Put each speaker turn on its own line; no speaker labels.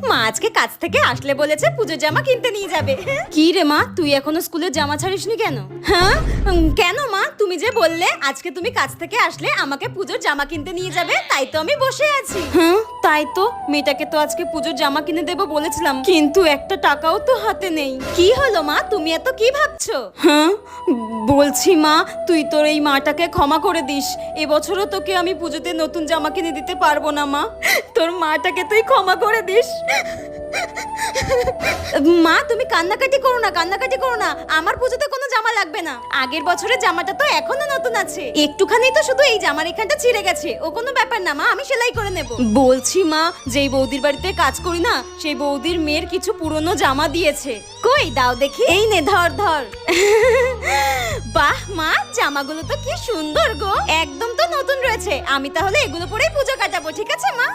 মা আজকে কাজ থেকে আসলে বলেছে পুজোর জামা কিনতে নিয়ে যাবে। কি রে মা, তুই এখনো স্কুলের জামা ছাড়িসনি কেন? হ্যাঁ কেন মা, তুমি যে বললে আজকে তুমি কাজ থেকে আসলে আমাকে পুজোর জামা কিনতে নিয়ে যাবে, তাই তো আমি বসে আছি। হ্যাঁ তাই তো, মেয়েটাকে তো আজকে পুজোর জামা কিনে দেবো বলেছিলাম, কিন্তু একটা টাকাও তো হাতে নেই। কি হলো মা, তুমি এত কি ভাবছো? হ্যাঁ বলছি মা, তুই তোর এই মাটাকে ক্ষমা করে দিস। এবছরও তোকে আমি পুজোতে নতুন জামা কিনে দিতে পারবো না মা, তোর মাটাকে তুই ক্ষমা করে দিস। মা তুমি কান্নাকাটি করো না, কান্নাকাটি করো না, আমার পুজোতে কোনো জামা লাগবে না। আগের বছরের জামাটা তো এখনো নতুন আছে, একটুখানি তো শুধু এই জামার এখানটা ছিঁড়ে গেছে, ও কোনো ব্যাপার না মা, আমি সেলাই করে নেব। বলছি মা, যেই বৌদির বাড়িতে কাজ করি না, সেই বৌদির মেয়ের কিছু পুরনো জামা দিয়েছে। কই দাও দেখি। এই নে ধর ধর। বাহ মা, জামাগুলো তো কি সুন্দর গো, একদম তো নতুন রয়েছে। আমি তাহলে এগুলো পরেই পুজো কাটাবো, ঠিক আছে মা?